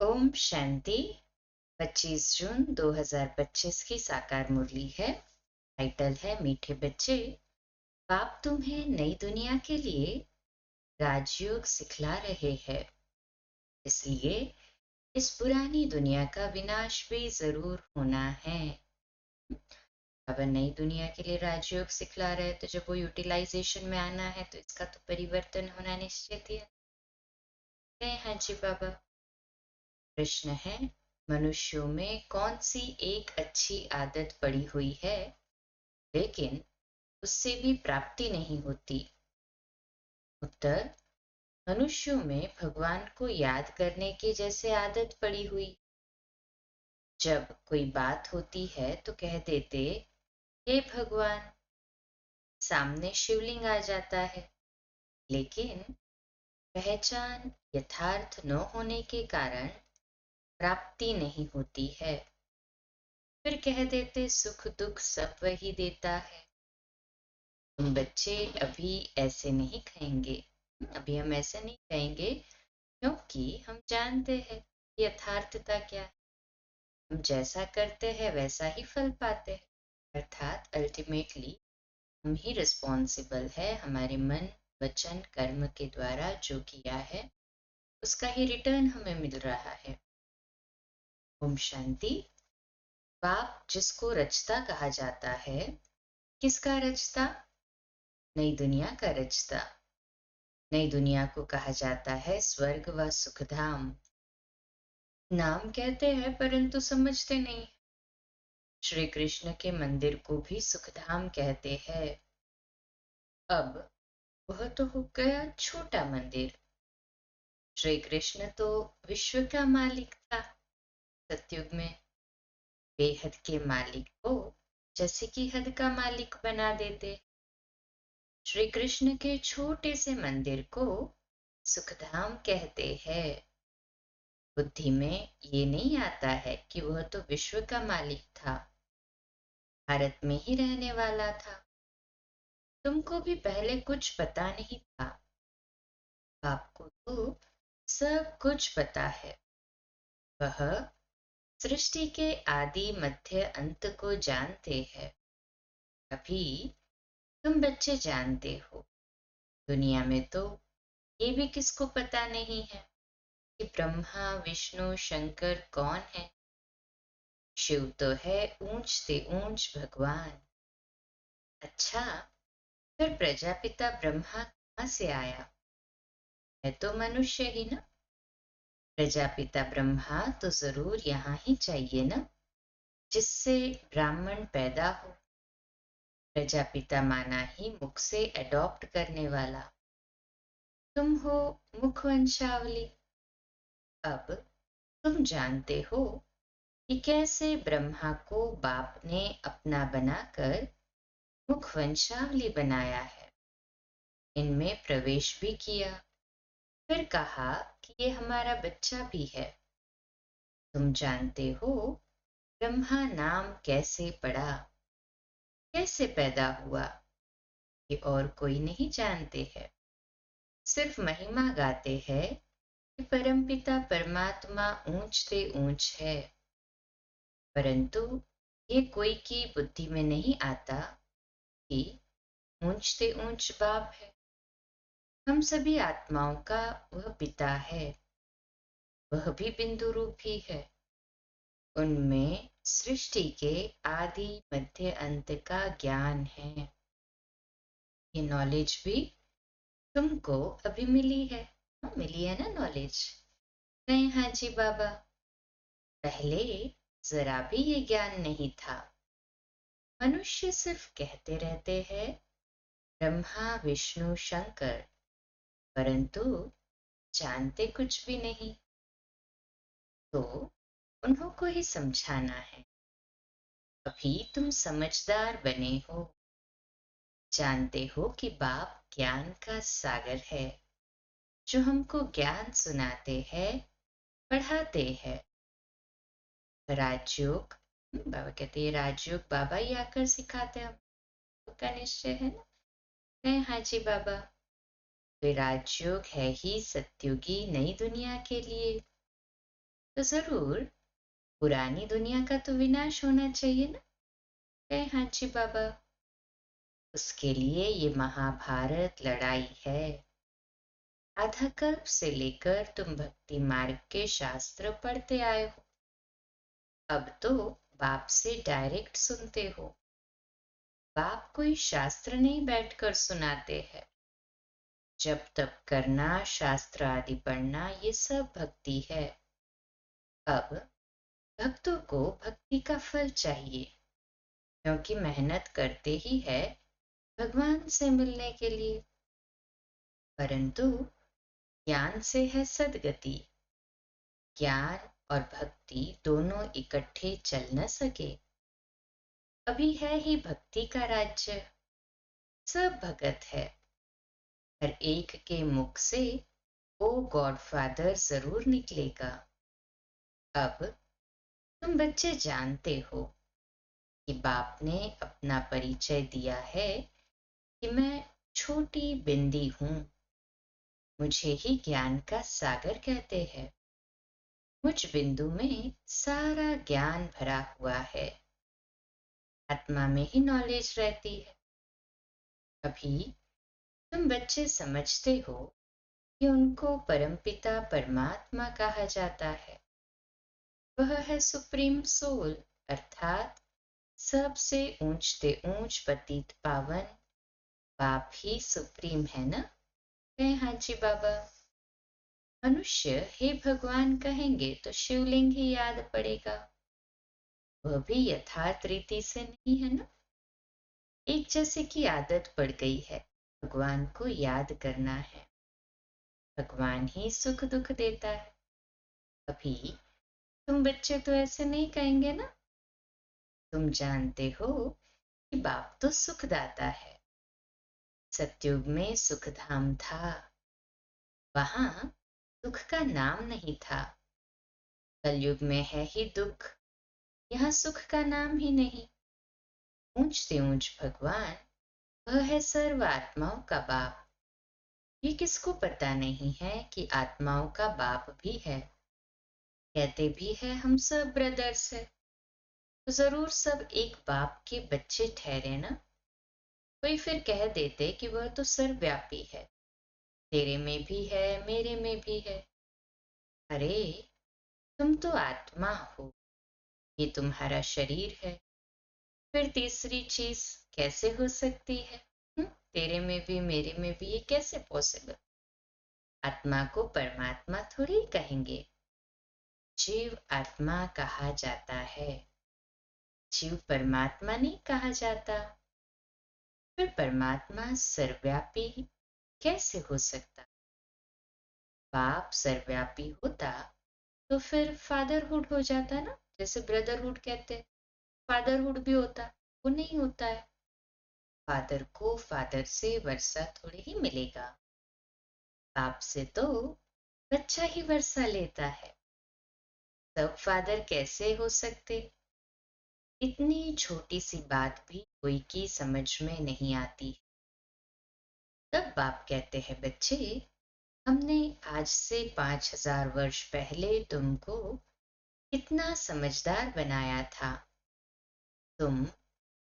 ओम शांति। 25 जून 2025 की साकार मुरली है। टाइटल है मीठे बच्चे, बाप तुम्हें नई दुनिया के लिए राजयोग सिखला रहे हैं, इसलिए इस पुरानी दुनिया का विनाश भी जरूर होना है। अब नई दुनिया के लिए राजयोग सिखला रहे तो जब वो यूटिलाइजेशन में आना है तो इसका तो परिवर्तन होना निश्चित ही है। हाँ जी बाबा। प्रश्न है, मनुष्यों में कौन सी एक अच्छी आदत पड़ी हुई है लेकिन उससे भी प्राप्ति नहीं होती? उत्तर, मनुष्यों में भगवान को याद करने की जैसे आदत पड़ी हुई। जब कोई बात होती है तो कह देते, हे भगवान। सामने शिवलिंग आ जाता है, लेकिन पहचान यथार्थ न होने के कारण प्राप्ति नहीं होती है। फिर कह देते, सुख दुख सब वही देता है। तुम बच्चे अभी ऐसे नहीं कहेंगे, अभी हम ऐसे नहीं कहेंगे, क्योंकि हम जानते हैं यथार्थता क्या है। हम जैसा करते हैं वैसा ही फल पाते हैं, अर्थात अल्टीमेटली हम ही रिस्पॉन्सिबल है। हमारे मन वचन कर्म के द्वारा जो किया है उसका ही रिटर्न हमें मिल रहा है। ओम शांति। बाप जिसको रचता कहा जाता है, किसका रचता? नई दुनिया का रचता। नई दुनिया को कहा जाता है स्वर्ग व सुखधाम। नाम कहते हैं परंतु समझते नहीं। श्री कृष्ण के मंदिर को भी सुखधाम कहते हैं। अब वह तो हो गया छोटा मंदिर। श्री कृष्ण तो विश्व का मालिक था। सतयुग में बेहद के मालिक को जैसे कि हद का मालिक बना देते। श्री कृष्ण के छोटे से मंदिर को सुखधाम कहते हैं। बुद्धि में ये नहीं आता है कि वह तो विश्व का मालिक था, भारत में ही रहने वाला था। तुमको भी पहले कुछ पता नहीं था, आपको तो सब कुछ पता है। वह सृष्टि के आदि मध्य अंत को जानते हैं। अभी तुम बच्चे जानते हो। दुनिया में तो ये भी किसको पता नहीं है कि ब्रह्मा विष्णु शंकर कौन है। शिव तो है ऊंच से ऊंच भगवान। अच्छा, फिर प्रजापिता ब्रह्मा कहाँ से आया? है तो मनुष्य ही ना। प्रजापिता ब्रह्मा तो जरूर यहाँ ही चाहिए ना, जिससे ब्राह्मण पैदा हो। प्रजापिता माना ही मुख से अडॉप्ट करने वाला। तुम हो मुख वंशावली। अब तुम जानते हो कि कैसे ब्रह्मा को बाप ने अपना बनाकर मुख वंशावली बनाया है। इनमें प्रवेश भी किया, फिर कहा कि ये हमारा बच्चा भी है। तुम जानते हो ब्रह्मा नाम कैसे पड़ा, कैसे पैदा हुआ, ये और कोई नहीं जानते हैं। सिर्फ महिमा गाते हैं कि परमपिता परमात्मा ऊंच से ऊंच है, परंतु ये कोई की बुद्धि में नहीं आता कि ऊंच से ऊंच बाप है। हम सभी आत्माओं का वह पिता है, वह भी बिंदु रूप ही है। उनमें सृष्टि के आदि मध्य अंत का ज्ञान है। ये नॉलेज भी तुमको अभी मिली है। मिली है ना नॉलेज? नहीं हाँ जी बाबा, पहले जरा भी ये ज्ञान नहीं था। मनुष्य सिर्फ कहते रहते हैं ब्रह्मा विष्णु शंकर, परंतु जानते कुछ भी नहीं। तो उन्हों को ही समझाना है। अभी तुम समझदार बने हो, जानते हो कि बाप ज्ञान का सागर है, जो हमको ज्ञान सुनाते हैं, पढ़ाते हैं। राजयोग, बाबा कहते हैं राजयोग बाबा ही आकर सिखाते हैं, का निश्चय है ना। नहीं हाँ जी बाबा, तो राजयोग है ही सत्युगी नई दुनिया के लिए। तो जरूर पुरानी दुनिया का तो विनाश होना चाहिए ना। कहे हाँ जी बाबा। उसके लिए ये महाभारत लड़ाई है। आधा कल्प से लेकर तुम भक्ति मार्ग के शास्त्र पढ़ते आए हो। अब तो बाप से डायरेक्ट सुनते हो। बाप कोई शास्त्र नहीं बैठकर सुनाते हैं। जब तप करना, शास्त्र आदि पढ़ना, ये सब भक्ति है। अब भक्तों को भक्ति का फल चाहिए, क्योंकि मेहनत करते ही है भगवान से मिलने के लिए। परंतु ज्ञान से है सदगति। ज्ञान और भक्ति दोनों इकट्ठे चल न सके। अभी है ही भक्ति का राज्य। सब भगत है। हर एक के मुख से ओ गॉड फादर जरूर निकलेगा। अब तुम बच्चे जानते हो कि बाप ने अपना परिचय दिया है कि मैं छोटी बिंदी हूं। मुझे ही ज्ञान का सागर कहते हैं। मुझ बिंदु में सारा ज्ञान भरा हुआ है। आत्मा में ही नॉलेज रहती है। अभी तुम बच्चे समझते हो कि उनको परमपिता परमात्मा कहा जाता है। वह है सुप्रीम सोल, अर्थात सबसे ऊंचते ऊंच पतित पावन। बाप ही सुप्रीम है ना। कहे हाँ जी बाबा। मनुष्य हे भगवान कहेंगे तो शिवलिंग ही याद पड़ेगा। वह भी यथार्थ रीति से नहीं है ना। एक जैसे की आदत पड़ गई है, भगवान को याद करना है। भगवान ही सुख दुख देता है। अभी तुम बच्चे तो ऐसे नहीं कहेंगे ना। तुम जानते हो कि बाप तो सुखदाता है। सतयुग में सुखधाम था। वहां दुख का नाम नहीं था। कलयुग में है ही दुख। यहाँ सुख का नाम ही नहीं। ऊंच से ऊंच भगवान, वह है सर्व आत्माओं का बाप। ये किसको पता नहीं है कि आत्माओं का बाप भी है। कहते भी है हम सब ब्रदर्स है, तो जरूर सब एक बाप के बच्चे ठहरे ना। कोई फिर कह देते कि वह तो सर्वव्यापी है, तेरे में भी है मेरे में भी है। अरे तुम तो आत्मा हो, ये तुम्हारा शरीर है। फिर तीसरी चीज कैसे हो सकती है? तेरे में भी मेरे में भी, ये कैसे पॉसिबल? आत्मा को परमात्मा थोड़ी कहेंगे। जीव आत्मा कहा जाता है। जीव परमात्मा नहीं कहा जाता। फिर परमात्मा सर्वव्यापी कैसे हो सकता? बाप सर्वव्यापी होता तो फिर फादरहुड हो जाता ना। जैसे ब्रदरहुड कहते, फादरहुड भी होता। वो नहीं होता है। फादर को फादर से वर्षा थोड़ी ही मिलेगा। बाप से तो बच्चा ही वर्षा लेता है। तब फादर कैसे हो सकते? इतनी छोटी सी बात भी कोई की समझ में नहीं आती। तब बाप कहते हैं बच्चे, हमने आज से 5000 वर्ष पहले तुमको कितना समझदार बनाया था। तुम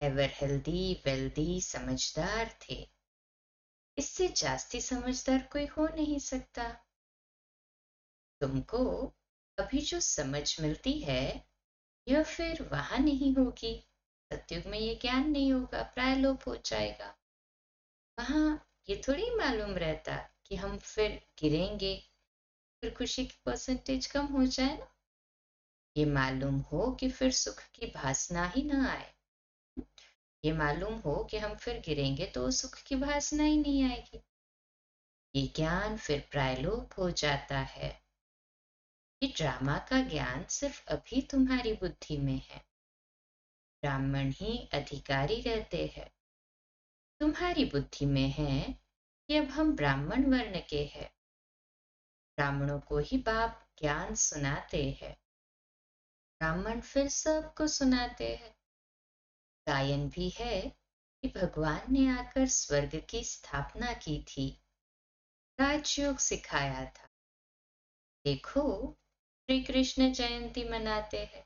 एवर हेल्दी वेल्दी समझदार थे। इससे जास्ती समझदार कोई हो नहीं सकता। तुमको अभी जो समझ मिलती है, यह फिर वहां नहीं होगी। सतयुग में ये ज्ञान नहीं होगा, प्रायलोप हो जाएगा। वहां ये थोड़ी मालूम रहता कि हम फिर गिरेंगे, फिर खुशी की परसेंटेज कम हो जाए ना। ये मालूम हो कि फिर सुख की भासना ही ना आए। ये मालूम हो कि हम फिर गिरेंगे तो सुख की भासना ही नहीं आएगी। ये ज्ञान फिर प्रायलोप हो जाता है। ये ड्रामा का ज्ञान सिर्फ अभी तुम्हारी बुद्धि में है। ब्राह्मण ही अधिकारी रहते हैं। तुम्हारी बुद्धि में है कि अब हम ब्राह्मण वर्ण के हैं। ब्राह्मणों को ही बाप ज्ञान सुनाते हैं। ब्राह्मण फिर सबको सुनाते हैं। गायन भी है कि भगवान ने आकर स्वर्ग की स्थापना की थी, राजयोग सिखाया था। देखो श्री कृष्ण जयंती मनाते हैं।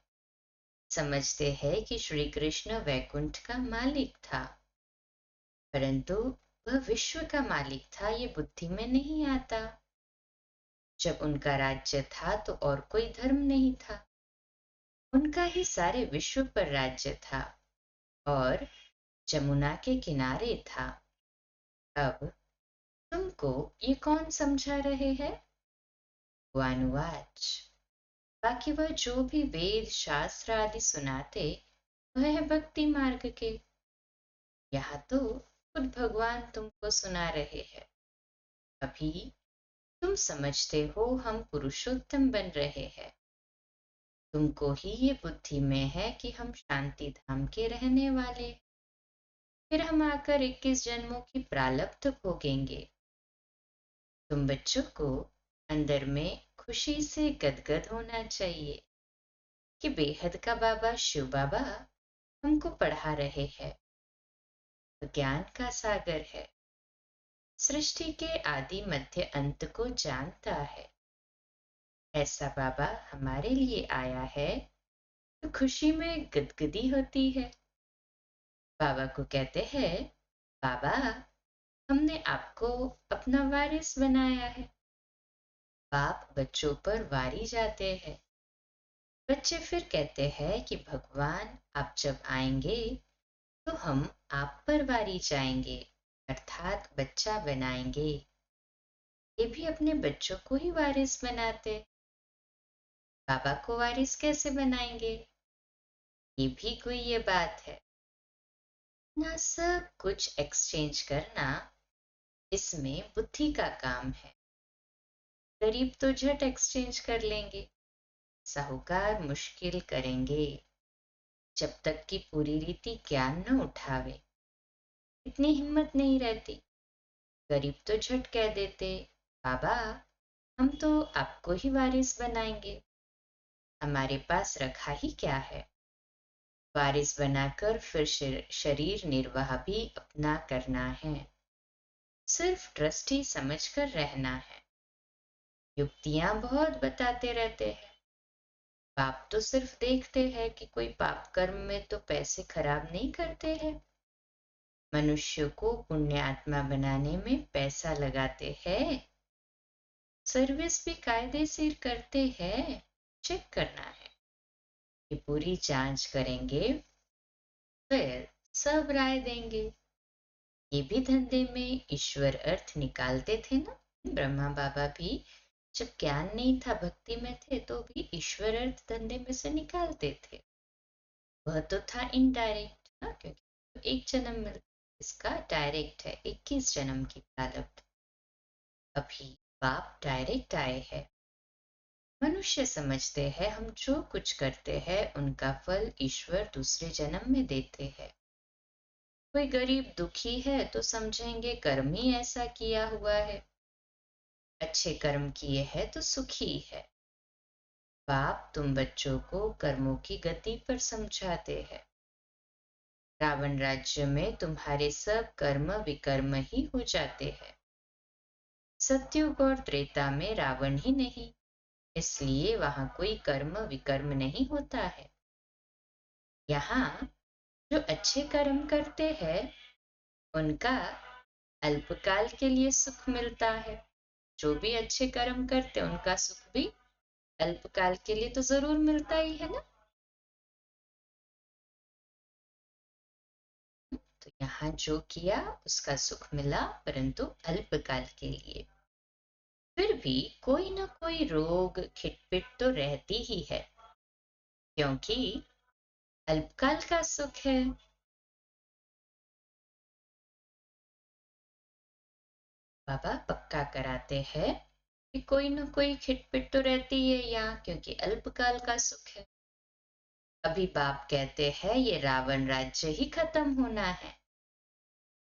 समझते हैं कि श्री कृष्ण वैकुंठ का मालिक था, परंतु वह विश्व का मालिक था, ये बुद्धि में नहीं आता। जब उनका राज्य था तो और कोई धर्म नहीं था, उनका ही सारे विश्व पर राज्य था और जमुना के किनारे था। अब तुमको ये कौन समझा रहे हैं? वानुवाच, बाकी वह जो भी वेद शास्त्र आदि सुनाते वह है भक्ति मार्ग के। यहाँ तो खुद भगवान तुमको सुना रहे हैं। अभी तुम समझते हो हम पुरुषोत्तम बन रहे हैं। तुमको ही ये बुद्धि में है कि हम शांति धाम के रहने वाले, फिर हम आकर 21 जन्मों की प्रारब्ध भोगेंगे। तुम बच्चों को अंदर में खुशी से गदगद होना चाहिए कि बेहद का बाबा शिव बाबा हमको पढ़ा रहे हैं। ज्ञान का सागर है, सृष्टि के आदि मध्य अंत को जानता है। ऐसा बाबा हमारे लिए आया है तो खुशी में गदगदी होती है। बाबा को कहते हैं, बाबा हमने आपको अपना वारिस बनाया है। बाप बच्चों पर वारी जाते हैं। बच्चे फिर कहते हैं कि भगवान आप जब आएंगे तो हम आप पर वारी जाएंगे, अर्थात बच्चा बनाएंगे। ये भी अपने बच्चों को ही वारिस बनाते। बाबा को वारिस कैसे बनाएंगे? ये भी कोई ये बात है ना। सब कुछ एक्सचेंज करना इसमें बुद्धि का काम है। गरीब तो झट एक्सचेंज कर लेंगे, साहूकार मुश्किल करेंगे। जब तक कि पूरी रीति ज्ञान न उठावे इतनी हिम्मत नहीं रहती। गरीब तो झट कह देते, बाबा हम तो आपको ही वारिस बनाएंगे, हमारे पास रखा ही क्या है। वारिस बनाकर फिर शरीर निर्वाह भी अपना करना है। सिर्फ ट्रस्टी समझकर रहना है। युक्तियां बहुत बताते रहते हैं। पाप तो सिर्फ देखते हैं कि कोई पाप कर्म में तो पैसे खराब नहीं करते हैं। मनुष्य को पुण्य आत्मा बनाने में पैसा लगाते हैं। सर्विस भी कायदे से करते हैं। चेक करना है कि पूरी जांच करेंगे, फिर सब राय देंगे। ये भी धंधे में ईश्वर अर्थ निकालते थे ना। ब्रह्मा बाबा भी जब ज्ञान नहीं था भक्ति में थे तो भी ईश्वर अर्थ धंधे में से निकालते थे। वह तो था इनडायरेक्ट ना, क्योंकि तो एक जन्म मिल, इसका डायरेक्ट है 21 जन्म की प्रारब्ध। अभी बाप डायरेक्ट आए हैं। मनुष्य समझते हैं हम जो कुछ करते हैं उनका फल ईश्वर दूसरे जन्म में देते हैं। कोई गरीब दुखी है तो समझेंगे कर्म ही ऐसा किया हुआ है। अच्छे कर्म किए हैं तो सुखी है। बाप तुम बच्चों को कर्मों की गति पर समझाते हैं। रावण राज्य में तुम्हारे सब कर्म विकर्म ही हो जाते हैं। सतयुग और त्रेता में रावण ही नहीं, इसलिए वहां कोई कर्म विकर्म नहीं होता है। यहाँ जो अच्छे कर्म करते हैं उनका अल्पकाल के लिए सुख मिलता है। जो भी अच्छे कर्म करते उनका सुख भी अल्पकाल के लिए तो जरूर मिलता ही है ना। तो यहाँ जो किया उसका सुख मिला, परंतु अल्पकाल के लिए। फिर भी कोई ना कोई रोग खिटपिट तो रहती ही है, क्योंकि अल्पकाल का सुख है। बाबा पक्का कराते हैं कि कोई ना कोई खिटपिट तो रहती है यहाँ, क्योंकि अल्पकाल का सुख है। अभी बाप कहते हैं ये रावण राज्य ही खत्म होना है।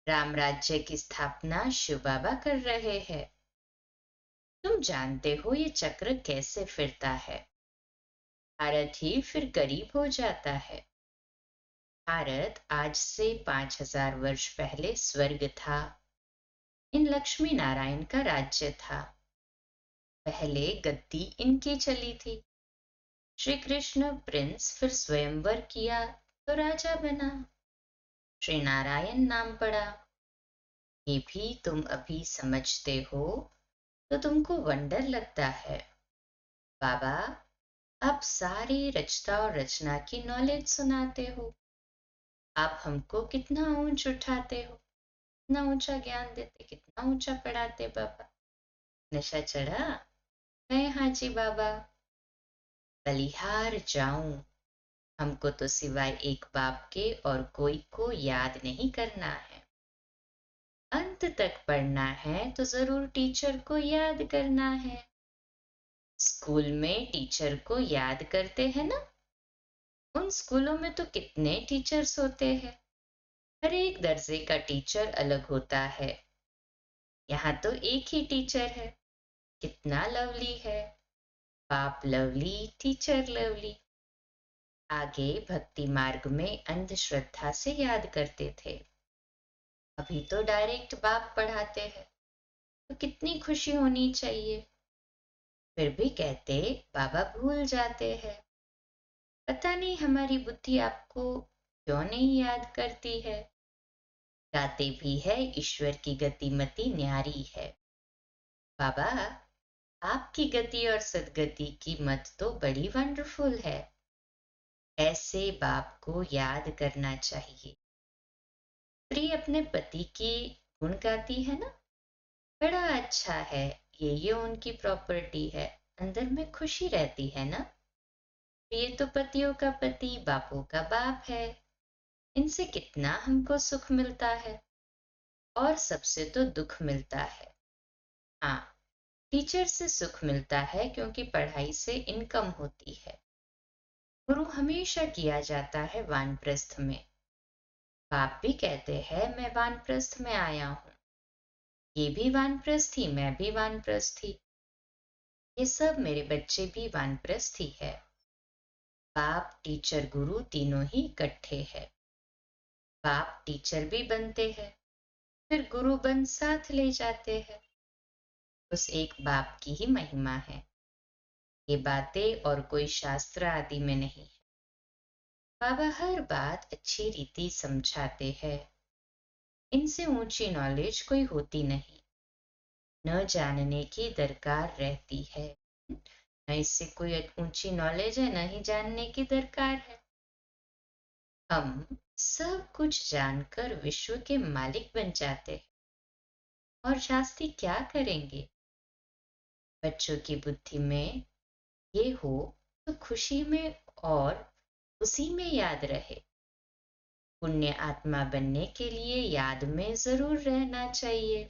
राम राज्य की स्थापना शिव बाबा कर रहे हैं। तुम जानते हो ये चक्र कैसे फिरता है। भारत ही फिर गरीब हो जाता है। भारत आज से 5000 वर्ष पहले स्वर्ग था। इन लक्ष्मी नारायण का राज्य था। पहले गद्दी इनकी चली थी। श्री कृष्ण प्रिंस फिर स्वयंवर किया तो राजा बना। श्री नारायण नाम पड़ा। ये भी तुम अभी समझते हो तो तुमको वंडर लगता है। बाबा, आप सारी रचता और रचना की नॉलेज सुनाते हो। आप हमको कितना ऊंच उठाते हो, कितना ऊंचा ज्ञान देते, कितना ऊंचा पढ़ाते बाबा। नशा चढ़ा? है हाँ जी बाबा। बलिहार जाऊं, हमको तो सिवाय एक बाप के और कोई को याद नहीं करना है। अंत तक पढ़ना है तो जरूर टीचर को याद करना है। स्कूल में टीचर को याद करते हैं ना? उन स्कूलों में तो कितने टीचर्स होते हैं। हर एक दर्जे का टीचर अलग होता है। यहाँ तो एक ही टीचर है। कितना लवली है। बाप लवली, टीचर लवली। आगे भक्ति मार्ग में अंधश्रद्धा से याद करते थे। अभी तो डायरेक्ट बाप पढ़ाते हैं, तो कितनी खुशी होनी चाहिए। फिर भी कहते बाबा भूल जाते हैं। पता नहीं हमारी बुद्धि आपको क्यों नहीं याद करती है। गाते भी है ईश्वर की गतिमति न्यारी है। बाबा, आपकी गति और सदगति की मत तो बड़ी वंडरफुल है। ऐसे बाप को याद करना चाहिए। स्त्री अपने पति की गुण गाती है ना, बड़ा अच्छा है, ये उनकी प्रॉपर्टी है, अंदर में खुशी रहती है ना। ये तो पतियों का पति, बापों का बाप है। इनसे कितना हमको सुख मिलता है, और सबसे तो दुख मिलता है। हाँ, टीचर से सुख मिलता है क्योंकि पढ़ाई से इनकम होती है। गुरु हमेशा किया जाता है वानप्रस्थ में। बाप भी कहते हैं मैं वानप्रस्थ में आया हूँ। ये भी वानप्रस्थ ही, मैं भी वानप्रस्थ ही। ये सब मेरे बच्चे भी वानप्रस्थ ही है। बाप टीचर गुरु तीनों ही इकट्ठे है। बाप टीचर भी बनते हैं, फिर गुरु बन साथ ले जाते हैं। उस एक बाप की ही महिमा है। ये बातें और कोई शास्त्र आदि में नहीं है। बाबा हर बात अच्छी रीति समझाते हैं। इनसे ऊंची नॉलेज कोई होती नहीं। न जानने की दरकार रहती है। न इससे कोई ऊंची नॉलेज है, न ही जानने की दरकार है। हम सब कुछ जानकर विश्व के मालिक बन जाते हैं, और शास्त्री क्या करेंगे। बच्चों की बुद्धि में ये हो तो खुशी में और उसी में याद रहे। पुण्य आत्मा बनने के लिए याद में जरूर रहना चाहिए।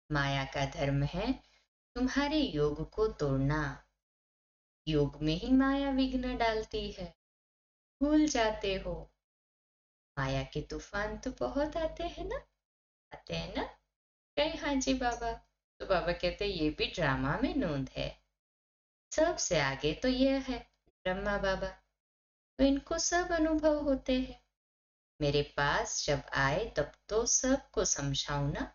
माया का धर्म है तुम्हारे योग को तोड़ना। योग में ही माया विघ्न डालती है। भूल जाते हो। माया के तूफान तो बहुत आते हैं ना, आते हैं ना। कहे हाँ जी बाबा। तो बाबा कहते ये भी ड्रामा में नोंद है। सबसे आगे तो यह है ब्रह्मा बाबा, तो इनको सब अनुभव होते हैं। मेरे पास जब आए तब तो सबको समझाऊं ना।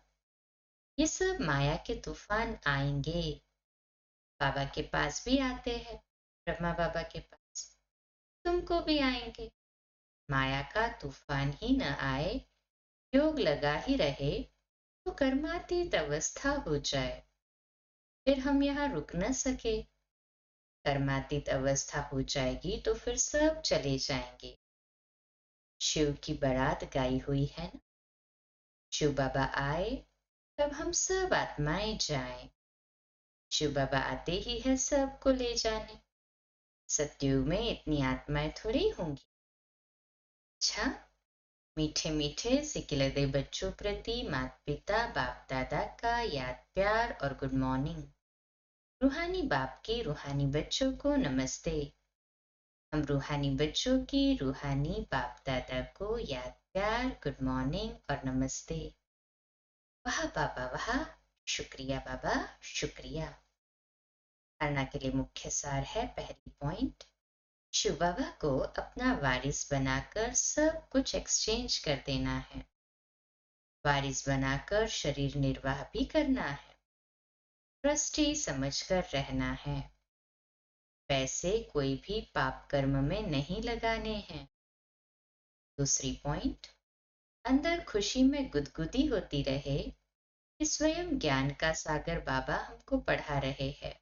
ये सब माया के तूफान आएंगे। बाबा के पास भी आते हैं, ब्रह्मा बाबा के पास। तुमको भी आएंगे। माया का तूफान ही न आए, योग लगा ही रहे तो कर्मातीत अवस्था हो जाए, फिर हम यहाँ रुक न सके। कर्मातीत अवस्था हो जाएगी तो फिर सब चले जाएंगे। शिव की बारात गाई हुई है ना। शिव बाबा आए तब हम सब आत्माएं जाएं। शिव बाबा आते ही है सबको ले जाने। सतयुग में इतनी आत्माएं थोड़ी होंगी। अच्छा, मीठे मीठे सिकिलदे बच्चों प्रति माता पिता बाप दादा का याद प्यार और गुड मॉर्निंग। रूहानी बाप के रूहानी बच्चों को नमस्ते। हम रूहानी बच्चों की रूहानी बाप दादा को याद प्यार गुड मॉर्निंग और नमस्ते। वाह बाबा वाह, शुक्रिया बाबा शुक्रिया। धारणा के लिए मुख्य सार है, पहली पॉइंट, शिव बाबा को अपना वारिस बनाकर सब कुछ एक्सचेंज कर देना है। वारिस बनाकर शरीर निर्वाह भी करना है। ट्रस्टी समझकर रहना है। पैसे कोई भी पाप कर्म में नहीं लगाने हैं। दूसरी पॉइंट, अंदर खुशी में गुदगुदी होती रहे कि स्वयं ज्ञान का सागर बाबा हमको पढ़ा रहे हैं।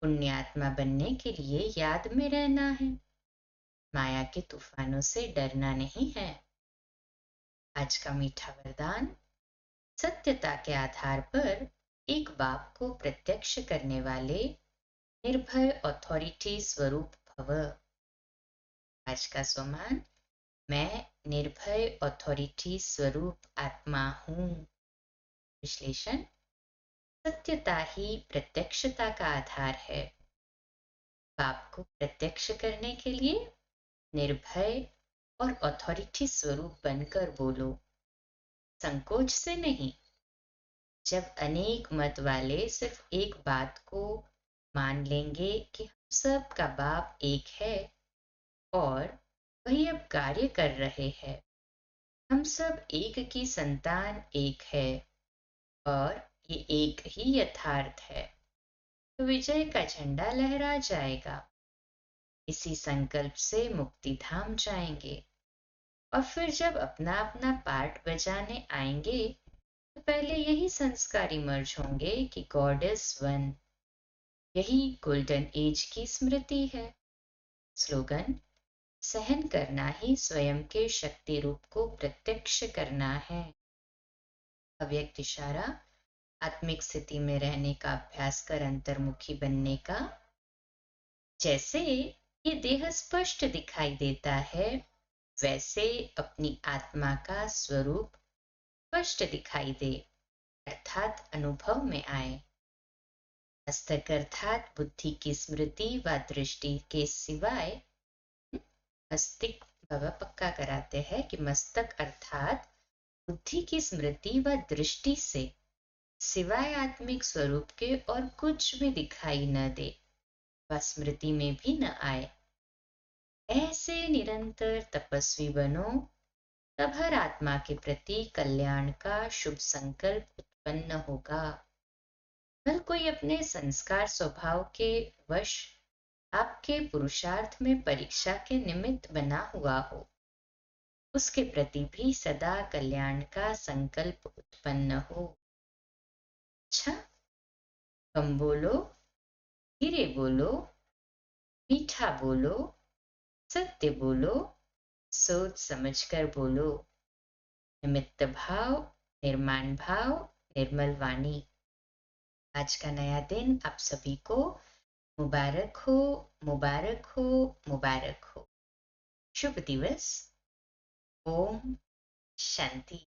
पुण्यात्मा बनने के लिए याद में रहना है, माया के तूफानों से डरना नहीं है। आज का मीठा वरदान, सत्यता के आधार पर एक बाप को प्रत्यक्ष करने वाले निर्भय अथॉरिटी स्वरूप भव। आज का स्वमान, मैं निर्भय अथॉरिटी स्वरूप आत्मा हूँ। विश्लेषण, सत्यता ही प्रत्यक्षता का आधार है। बाप को प्रत्यक्ष करने के लिए निर्भय और अथॉरिटी स्वरूप बनकर बोलो, संकोच से नहीं। जब अनेक मत वाले सिर्फ एक बात को मान लेंगे कि हम सब का बाप एक है और वही अब कार्य कर रहे हैं, हम सब एक की संतान एक है और ये एक ही यथार्थ है, तो विजय का झंडा लहरा जाएगा। इसी संकल्प से मुक्ति धाम जाएंगे और फिर जब अपना अपना पार्ट बजाने आएंगे तो पहले यही संस्कार इमर्ज होंगे कि गॉड इज वन। यही गोल्डन एज की स्मृति है। स्लोगन, सहन करना ही स्वयं के शक्ति रूप को प्रत्यक्ष करना है। अव्यक्त इशारा, आत्मिक स्थिति में रहने का अभ्यास कर अंतर्मुखी बनने का। जैसे ये देह स्पष्ट दिखाई देता है, वैसे अपनी आत्मा का स्वरूप स्पष्ट दिखाई दे, अर्थात अनुभव में आए। मस्तक अर्थात बुद्धि की स्मृति व दृष्टि के सिवाय, मस्तिष्क बाबा पक्का कराते हैं कि मस्तक अर्थात बुद्धि की स्मृति व दृष्टि से सिवाय आत्मिक स्वरूप के और कुछ भी दिखाई न दे व स्मृति में भी न आए। ऐसे निरंतर तपस्वी बनो, तब हर आत्मा के प्रति कल्याण का शुभ संकल्प उत्पन्न होगा। कल कोई अपने संस्कार स्वभाव के वश आपके पुरुषार्थ में परीक्षा के निमित्त बना हुआ हो, उसके प्रति भी सदा कल्याण का संकल्प उत्पन्न हो। अच्छा, कम बोलो, धीरे बोलो, मीठा बोलो, सत्य बोलो, सोच समझकर बोलो। निमित्त भाव, निर्माण भाव, निर्मल वाणी। आज का नया दिन आप सभी को मुबारक हो, मुबारक हो, मुबारक हो। शुभ दिवस। ओम शांति।